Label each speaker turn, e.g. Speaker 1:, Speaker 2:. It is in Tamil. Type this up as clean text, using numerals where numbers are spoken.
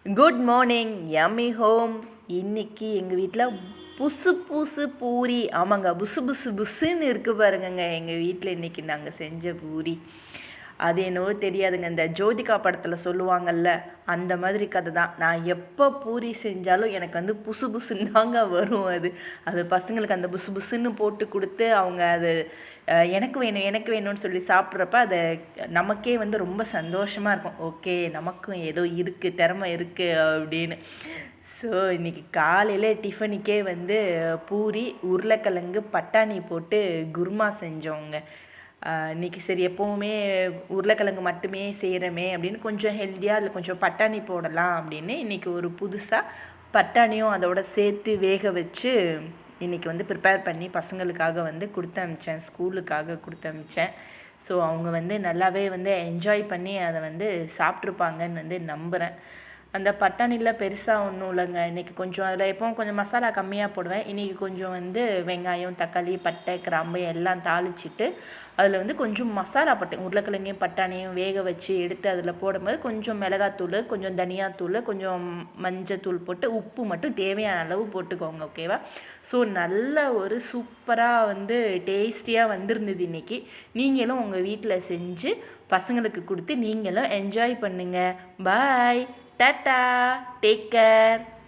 Speaker 1: Good morning yummy home. இன்னைக்கு எங்கள் வீட்டில் புசு புசு பூரி. ஆமாங்க, புசு புசு புசுன்னு இருக்குது பாருங்கங்க. எங்கள் வீட்டில் இன்றைக்கி நாங்கள் செஞ்ச பூரி அது என்னவோ தெரியாதுங்க. இந்த ஜோதிகா படத்தில் சொல்லுவாங்கல்ல, அந்த மாதிரி கதை தான். நான் எப்போ பூரி செஞ்சாலும் எனக்கு வந்து புசு புசுன்னு தாங்க வரும். அது பசங்களுக்கு அந்த புசு புசுன்னு போட்டு கொடுத்து அவங்க அது எனக்கு வேணும் எனக்கு வேணும்னு சொல்லி சாப்பிட்றப்ப அதை நமக்கே வந்து ரொம்ப சந்தோஷமாக இருக்கும். ஓகே, நமக்கும் ஏதோ இருக்குது, திறமை இருக்குது அப்படின்னு. ஸோ இன்றைக்கி காலையில் டிஃபனுக்கே வந்து பூரி, உருளைக்கிழங்கு, பட்டாணி போட்டு குருமா செஞ்சோங்க. இன்றைக்கி சரி, எப்போவுமே உருளைக்கிழங்கு மட்டுமே செய்கிறோமே அப்படின்னு கொஞ்சம் ஹெல்த்தியாக அதில் கொஞ்சம் பட்டாணி போடலாம் அப்படின்னு இன்றைக்கி ஒரு புதுசாக பட்டாணியும் அதோட சேர்த்து வேக வச்சு இன்றைக்கி வந்து ப்ரிப்பேர் பண்ணி பசங்களுக்காக வந்து கொடுத்து அனுப்பிச்சேன், ஸ்கூலுக்காக கொடுத்து அனுப்பிச்சேன். ஸோ அவங்க வந்து நல்லாவே வந்து என்ஜாய் பண்ணி அதை வந்து சாப்பிட்ருப்பாங்கன்னு வந்து நம்புகிறேன். அந்த பட்டாணியில் பெருசாக ஒன்றும் இல்லைங்க. இன்றைக்கி கொஞ்சம் அதில் எப்போவும் கொஞ்சம் மசாலா கம்மியாக போடுவேன். இன்றைக்கி கொஞ்சம் வந்து வெங்காயம், தக்காளி, பட்டை, கிராம்பு எல்லாம் தாளிச்சிட்டு அதில் வந்து கொஞ்சம் மசாலா போட்டேன். உருளைக்கிழங்கையும் பட்டாணியும் வேக வச்சு எடுத்து அதில் போடும்போது கொஞ்சம் மிளகாத்தூள், கொஞ்சம் தனியாத்தூள், கொஞ்சம் மஞ்சத்தூள் போட்டு உப்பு மட்டும் தேவையான அளவு போட்டுக்கோங்க, ஓகேவா? ஸோ நல்ல ஒரு சூப்பராக வந்து டேஸ்டியாக வந்திருந்தது இன்றைக்கி. நீங்களும் உங்கள் வீட்டில் செஞ்சு பசங்களுக்கு கொடுத்து நீங்களும் என்ஜாய் பண்ணுங்கள். பாய். Tata, take care.